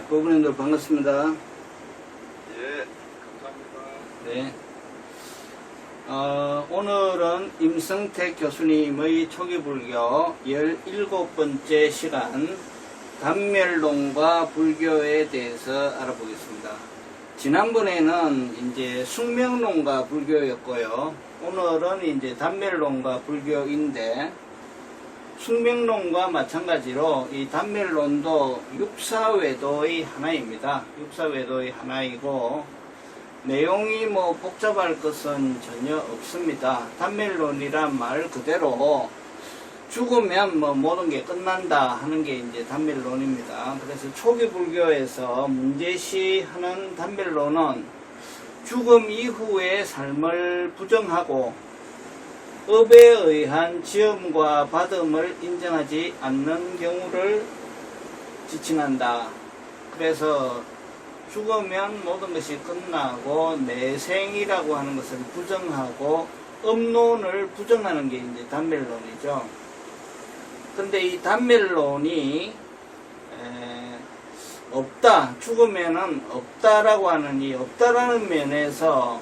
고객님들 반갑습니다. 예, 감사합니다. 네. 오늘은 임성택 교수님의 초기불교 17번째 시간 단멸론과 불교에 대해서 알아보겠습니다. 지난번에는 이제 숙명론과 불교였고요. 오늘은 이제 단멸론과 불교인데, 숙명론과 마찬가지로 이 단멸론도 육사외도의 하나입니다. 육사외도의 하나이고, 내용이 뭐 복잡할 것은 전혀 없습니다. 단멸론이란 말 그대로 죽으면 뭐 모든 게 끝난다 하는 게 이제 단멸론입니다. 그래서 초기 불교에서 문제시하는 단멸론은 죽음 이후의 삶을 부정하고 업에 의한 지음과 받음을 인정하지 않는 경우를 지칭한다. 그래서 죽으면 모든 것이 끝나고 내생이라고 하는 것을 부정하고 업론을 부정하는 게 이제 단멸론이죠. 근데 이 단멸론이 없다, 죽으면은 없다라고 하는 이 없다라는 면에서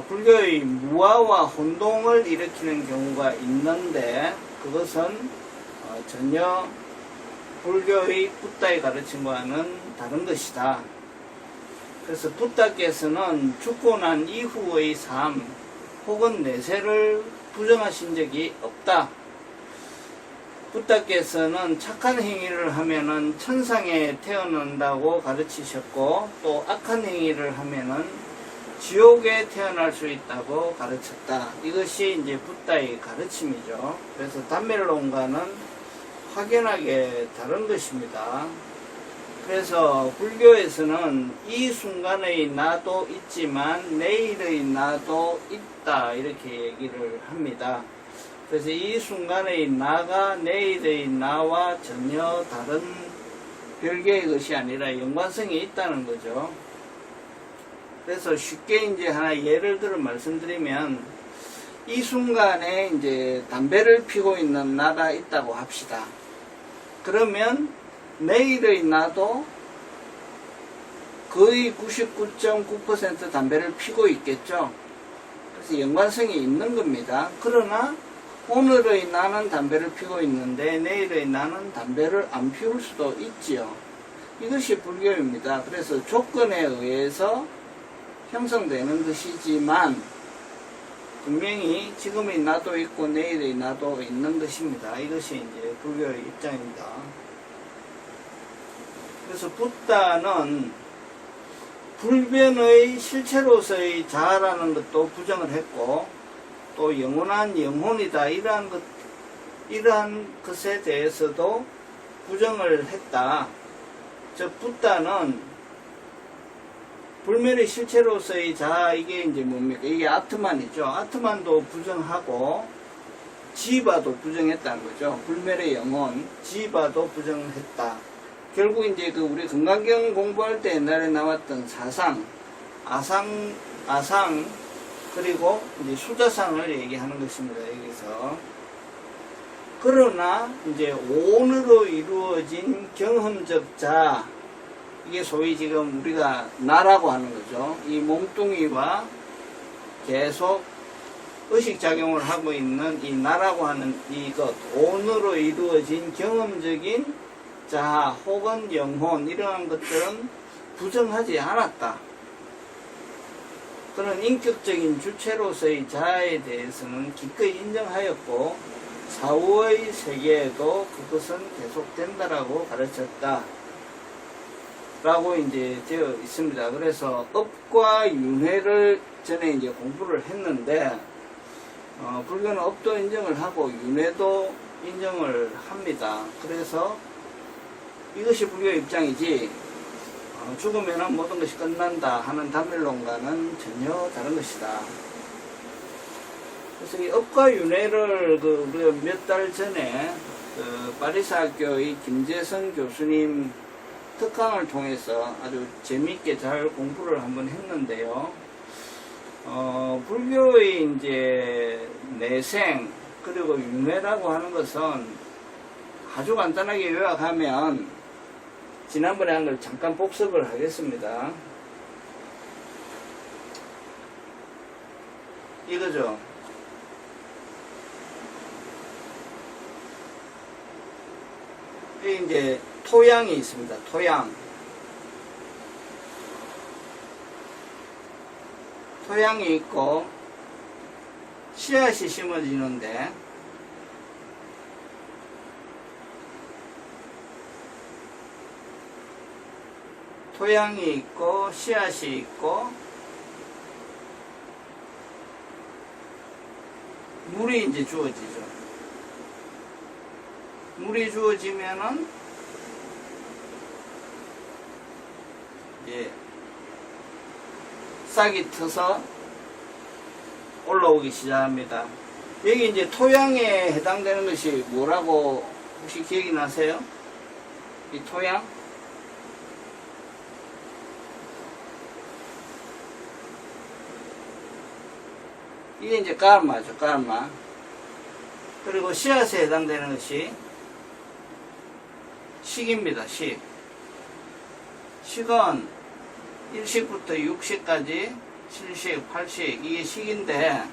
불교의 무아와 혼동을 일으키는 경우가 있는데, 그것은 전혀 불교의 붓다의 가르침과는 다른 것이다. 그래서 붓다께서는 죽고 난 이후의 삶 혹은 내세를 부정하신 적이 없다. 붓다께서는 착한 행위를 하면은 천상에 태어난다고 가르치셨고, 또 악한 행위를 하면은 지옥에 태어날 수 있다고 가르쳤다. 이것이 이제 붓다의 가르침이죠. 그래서 단멸론과는 확연하게 다른 것입니다. 그래서 불교에서는 이 순간의 나도 있지만 내일의 나도 있다, 이렇게 얘기를 합니다. 그래서 이 순간의 나가 내일의 나와 전혀 다른 별개의 것이 아니라 연관성이 있다는 거죠. 그래서 쉽게 이제 하나 예를 들어 말씀드리면, 이 순간에 이제 담배를 피고 있는 나가 있다고 합시다. 그러면 내일의 나도 거의 99.9% 담배를 피고 있겠죠. 그래서 연관성이 있는 겁니다. 그러나 오늘의 나는 담배를 피고 있는데 내일의 나는 담배를 안 피울 수도 있지요. 이것이 불교입니다. 그래서 조건에 의해서 형성되는 것이지만 분명히 지금의 나도 있고 내일의 나도 있는 것입니다. 이것이 이제 불교의 입장입니다. 그래서 붓다는 불변의 실체로서의 자아라는 것도 부정을 했고, 또 영원한 영혼이다, 이러한 것에 대해서도 부정을 했다. 즉 붓다는 불멸의 실체로서의 자아, 이게 이제 뭡니까? 이게 아트만이죠. 아트만도 부정하고 지바도 부정했다는 거죠. 불멸의 영혼, 지바도 부정했다. 결국 이제 그 우리 금강경 공부할 때 옛날에 나왔던 사상, 아상, 그리고 이제 수자상을 얘기하는 것입니다. 여기서. 그러나 이제 오늘로 이루어진 경험적 자, 이게 소위 지금 우리가 나라고 하는 거죠. 이 몸뚱이와 계속 의식작용을 하고 있는 이 나라고 하는 이것, 오늘로 이루어진 경험적인 자아 혹은 영혼, 이러한 것들은 부정하지 않았다. 그런 인격적인 주체로서의 자아에 대해서는 기꺼이 인정하였고, 사후의 세계에도 그것은 계속된다라고 가르쳤다 라고 이제 되어 있습니다. 그래서 업과 윤회를 전에 이제 공부를 했는데, 불교는 업도 인정을 하고 윤회도 인정을 합니다. 그래서 이것이 불교의 입장이지, 죽으면 모든 것이 끝난다 하는 단멸론과는 전혀 다른 것이다. 그래서 이 업과 윤회를 우리가 몇 달 전에 파리사 학교의 김재선 교수님 특강을 통해서 아주 재미있게 잘 공부를 한번 했는데요. 불교의 이제 내생 그리고 윤회라고 하는 것은 아주 간단하게 요약하면 지난번에 한 걸 잠깐 복습을 하겠습니다. 이거죠. 여기 이제 토양이 있습니다. 토양. 토양이 있고 씨앗이 심어지는데 토양이 있고 씨앗이 있고 물이 이제 주어지죠. 물이 주어지면은 싹이 트서 올라오기 시작합니다. 여기 이제 토양에 해당되는 것이 뭐라고 혹시 기억이 나세요? 이 토양? 이게 이제 까르마죠, 까르마. 그리고 씨앗에 해당되는 것이 식입니다, 식. 식은 1식부터 6식까지 7식, 8식, 이게 식인데,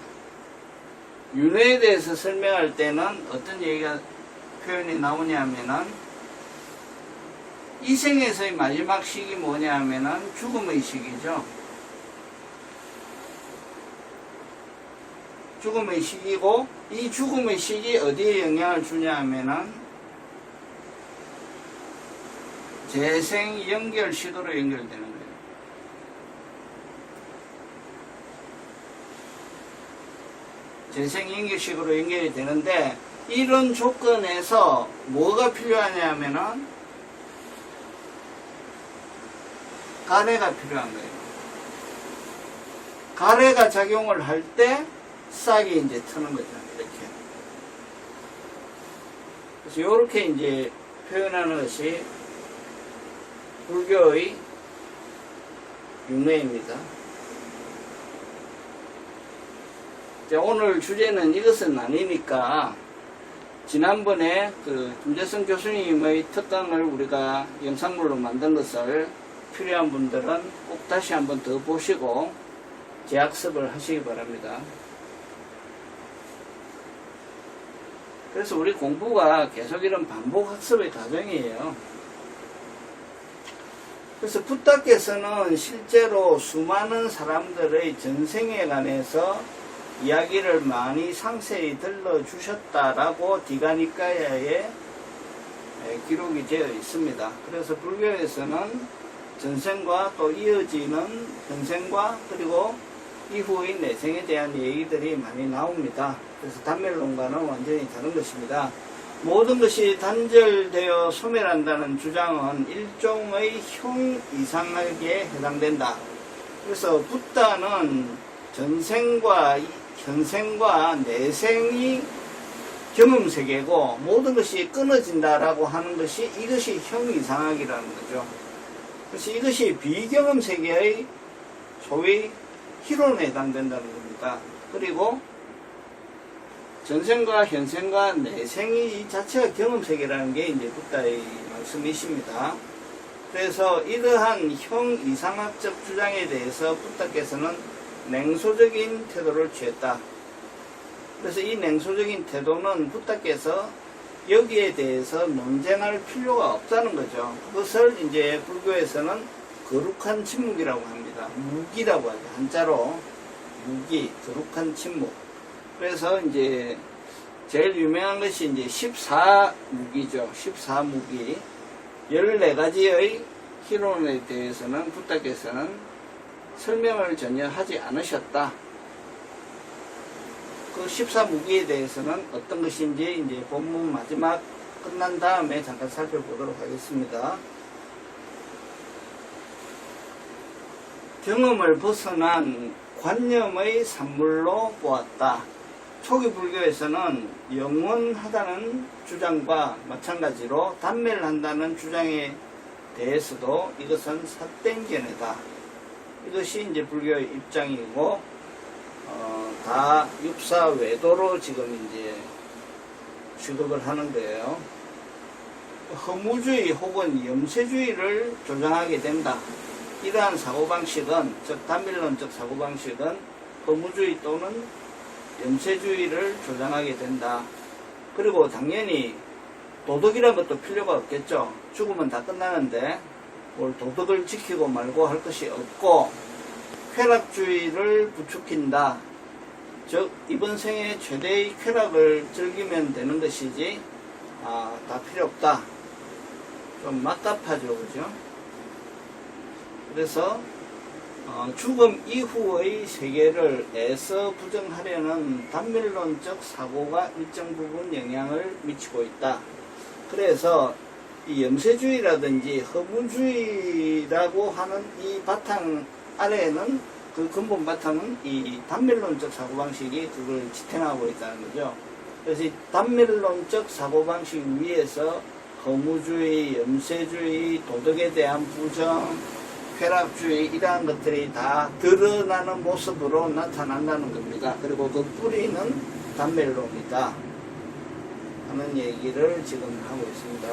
윤회에 대해서 설명할 때는 어떤 얘기가, 표현이 나오냐면은, 이 생에서의 마지막 식이 뭐냐면은 죽음의 식이죠. 죽음의 식이고, 이 죽음의 식이 어디에 영향을 주냐 하면은 재생 연결 시도로 연결되는 거예요. 재생 연결식으로 연결이 되는데, 이런 조건에서 뭐가 필요하냐 하면은 가래가 필요한 거예요. 가래가 작용을 할 때 싹이 이제 트는 거죠. 이렇게. 그래서 이렇게 이제 표현하는 것이 불교의 윤회입니다. 오늘 주제는 이것은 아니니까 지난번에 그 김재성 교수님의 특강을 우리가 영상물로 만든 것을 필요한 분들은 꼭 다시 한번 더 보시고 재학습을 하시기 바랍니다. 그래서 우리 공부가 계속 이런 반복학습의 과정이에요. 그래서 붓다께서는 실제로 수많은 사람들의 전생에 관해서 이야기를 많이 상세히 들려주셨다라고 디가니까야에 기록이 되어 있습니다. 그래서 불교에서는 전생과 또 이어지는 현생과 그리고 이후의 내생에 대한 얘기들이 많이 나옵니다. 그래서 단멸론과는 완전히 다른 것입니다. 모든 것이 단절되어 소멸한다는 주장은 일종의 형 이상학에 해당된다. 그래서 붓다는 전생과 현생과 내생이 경험세계고 모든 것이 끊어진다라고 하는 것이 이것이 형 이상학이라는 거죠. 그래서 이것이 비경험세계의 소위 희론에 해당된다는 겁니다. 그리고 전생과 현생과 내생이 이 자체가 경험세계라는 게 이제 붓다의 말씀이십니다. 그래서 이러한 형 이상학적 주장에 대해서 붓다께서는 냉소적인 태도를 취했다. 그래서 이 냉소적인 태도는 붓다께서 여기에 대해서 논쟁할 필요가 없다는 거죠. 그것을 이제 불교에서는 거룩한 침묵이라고 합니다. 무기라고 하죠. 한자로 무기, 거룩한 침묵. 그래서 이제 제일 유명한 것이 이제 14무기죠. 14무기. 14가지의 희론에 대해서는 붓다께서는 설명을 전혀 하지 않으셨다. 그 14무기에 대해서는 어떤 것인지 이제 본문 마지막 끝난 다음에 잠깐 살펴보도록 하겠습니다. 경험을 벗어난 관념의 산물로 보았다. 초기 불교에서는 영원하다는 주장과 마찬가지로 단멸한다는 주장에 대해서도 이것은 삿된 견해다. 이것이 이제 불교의 입장이고, 다 육사외도로 지금 이제 취급을 하는 거예요. 허무주의 혹은 염세주의를 조장하게 된다. 이러한 사고방식은, 즉 단밀론적 사고방식은 허무주의 또는 염세주의를 조장하게 된다. 그리고 당연히 도덕이란 것도 필요가 없겠죠. 죽으면 다 끝나는데 뭘 도덕을 지키고 말고 할 것이 없고, 쾌락주의를 부추긴다. 즉 이번 생에 최대의 쾌락을 즐기면 되는 것이지 다 필요 없다. 좀 맞답하죠, 그죠? 그래서 죽음 이후의 세계를 애써 부정하려는 단밀론적 사고가 일정 부분 영향을 미치고 있다. 그래서 이 염세주의라든지 허무주의라고 하는 이 바탕 아래에는, 그 근본 바탕은 이 단밀론적 사고방식이 그걸 지탱하고 있다는 거죠. 그래서 이 단밀론적 사고방식 위에서 허무주의, 염세주의, 도덕에 대한 부정, 쾌락주의 이러한 것들이 다 드러나는 모습으로 나타난다는 겁니다. 그리고 그 뿌리는 단밀론이다 하는 얘기를 지금 하고 있습니다.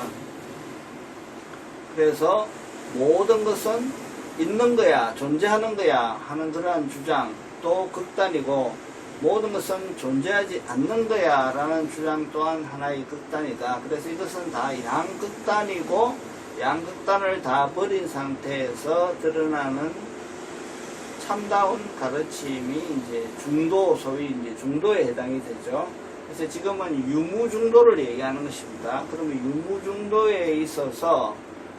그래서 모든 것은 있는 거야, 존재하는 거야 하는 그러한 주장, 또 극단이고, 모든 것은 존재하지 않는 거야 라는 주장 또한 하나의 극단이다. 그래서 이것은 다 양극단이고, 양극단을 다 버린 상태에서 드러나는 참다운 가르침이 이제 중도, 소위 이제 중도에 해당이 되죠. 그래서 지금은 유무중도를 얘기하는 것입니다. 그러면 유무중도에 있어서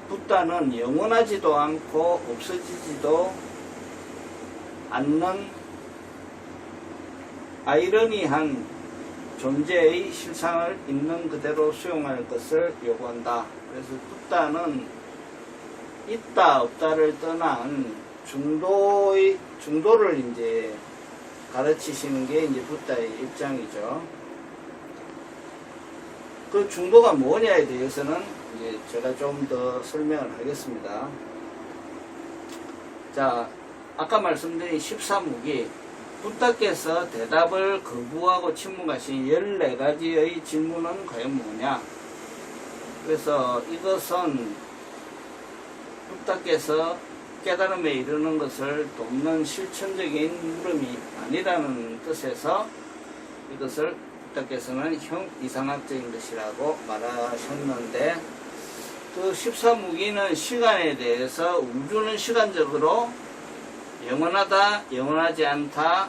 붓다는 영원하지도 않고 없어지지도 않는 아이러니한 존재의 실상을 있는 그대로 수용할 것을 요구한다. 그래서 붓다는 있다 없다를 떠난 중도를 이제 가르치시는 게 이제 붓다의 입장이죠. 그 중도가 뭐냐에 대해서는 이제 제가 좀 더 설명을 하겠습니다. 자, 아까 말씀드린 14무기, 붓다께서 대답을 거부하고 침묵하신 14가지의 질문은 과연 뭐냐? 그래서 이것은 붓다께서 깨달음에 이르는 것을 돕는 실천적인 물음이 아니라는 뜻에서 이것을 붓다께서는 형이상학적인 것이라고 말하셨는데, 그 14무기는 시간에 대해서 우주는 시간적으로 영원하다, 영원하지 않다,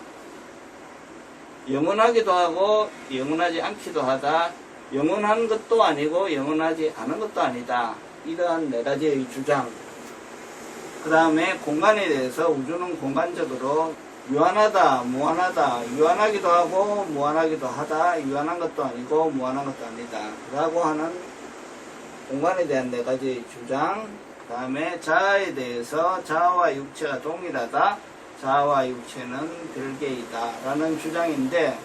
영원하기도 하고 영원하지 않기도 하다, 영원한 것도 아니고 영원하지 않은 것도 아니다. 이러한 4가지의 주장. 그 다음에 공간에 대해서 우주는 공간적으로 유한하다, 무한하다, 유한하기도 하고 무한하기도 하다, 유한한 것도 아니고 무한한 것도 아니다 라고 하는 공간에 대한 4가지의 주장. 그 다음에 자아에 대해서 자아와 육체가 동일하다, 자아와 육체는 별개이다 라는 주장인데,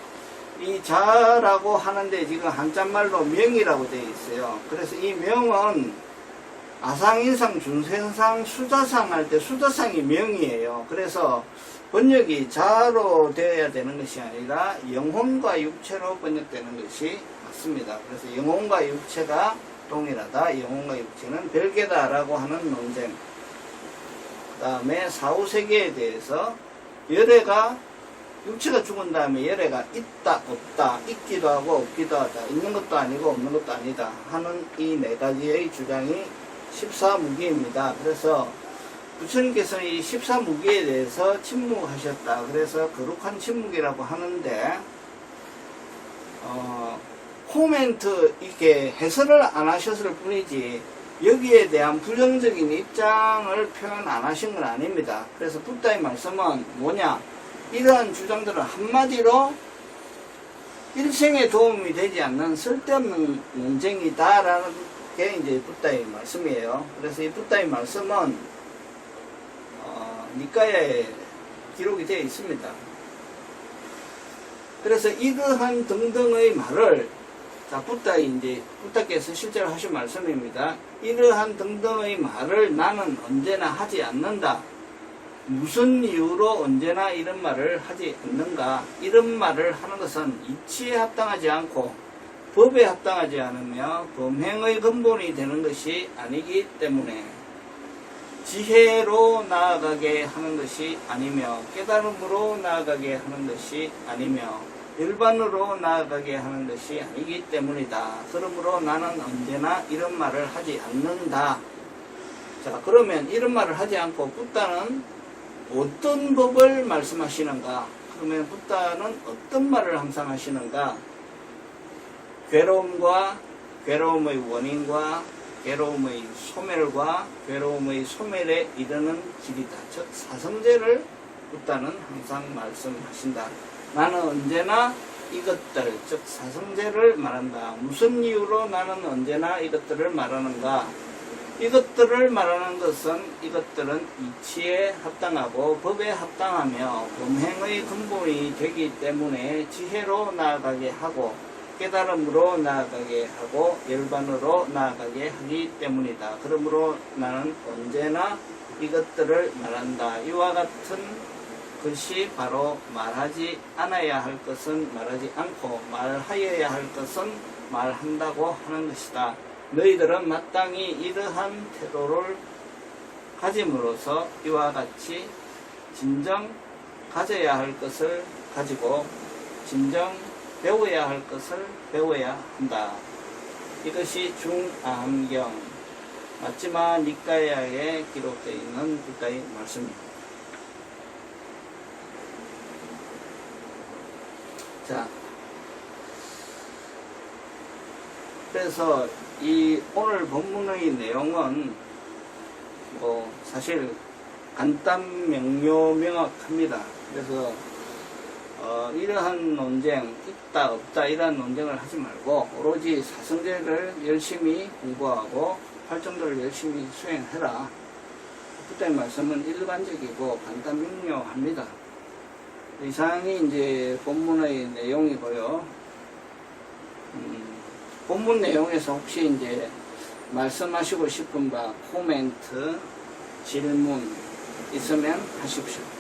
이 자아라고 하는데 지금 한자말로 명이라고 되어 있어요. 그래서 이 명은 아상인상, 중생상, 수자상 할 때 수자상이 명이에요. 그래서 번역이 자아로 되어야 되는 것이 아니라 영혼과 육체로 번역되는 것이 맞습니다. 그래서 영혼과 육체가 동일하다, 영혼과 육체는 별개다 라고 하는 논쟁. 그 다음에 사후세계에 대해서 열애가, 육체가 죽은 다음에 열애가 있다 없다, 있기도 하고 없기도 하다, 있는 것도 아니고 없는 것도 아니다 하는 이 4가지의 주장이 14무기입니다. 그래서 부처님께서는 이 14무기에 대해서 침묵하셨다. 그래서 거룩한 침묵이라고 하는데, 코멘트 이렇게 해설을 안 하셨을 뿐이지 여기에 대한 부정적인 입장을 표현 안 하신 건 아닙니다. 그래서 붓다의 말씀은 뭐냐, 이러한 주장들은 한마디로 일생에 도움이 되지 않는 쓸데없는 논쟁이다 라는 게 이제 붓다의 말씀이에요. 그래서 이 붓다의 말씀은 니까야에 기록이 되어 있습니다. 그래서 이러한 등등의 말을, 자, 붓다께서 실제로 하신 말씀입니다. 이러한 등등의 말을 나는 언제나 하지 않는다. 무슨 이유로 언제나 이런 말을 하지 않는가? 이런 말을 하는 것은 이치에 합당하지 않고 법에 합당하지 않으며 범행의 근본이 되는 것이 아니기 때문에 지혜로 나아가게 하는 것이 아니며 깨달음으로 나아가게 하는 것이 아니며 일반으로 나아가게 하는 것이 아니기 때문이다. 그러므로 나는 언제나 이런 말을 하지 않는다. 자, 그러면 이런 말을 하지 않고 붓다는 어떤 법을 말씀하시는가? 그러면 붓다는 어떤 말을 항상 하시는가? 괴로움과 괴로움의 원인과 괴로움의 소멸과 괴로움의 소멸에 이르는 길이다. 즉 사성제를 붓다는 항상 말씀하신다. 나는 언제나 이것들, 즉 사성제를 말한다. 무슨 이유로 나는 언제나 이것들을 말하는가? 이것들을 말하는 것은 이것들은 이치에 합당하고 법에 합당하며 범행의 근본이 되기 때문에 지혜로 나아가게 하고 깨달음으로 나아가게 하고 열반으로 나아가게 하기 때문이다. 그러므로 나는 언제나 이것들을 말한다. 이와 같은 것이 바로 말하지 않아야 할 것은 말하지 않고 말하여야 할 것은 말한다고 하는 것이다. 너희들은 마땅히 이러한 태도를 가짐으로써 이와 같이 진정 가져야 할 것을 가지고 진정 배워야 할 것을 배워야 한다. 이것이 중아함경 마지막 니까야에 기록되어 있는 붓다의 말씀입니다. 자, 그래서 이 오늘 본문의 내용은 사실 간단 명료 명확합니다. 그래서 이러한 논쟁, 있다 없다 이러한 논쟁을 하지 말고 오로지 사성제를 열심히 공부하고 활동들을 열심히 수행해라. 붓다의 말씀은 일반적이고 간단 명료합니다. 이상이 이제 본문의 내용이고요. 본문 내용에서 혹시 이제 말씀하시고 싶은 바, 코멘트, 질문 있으면 하십시오.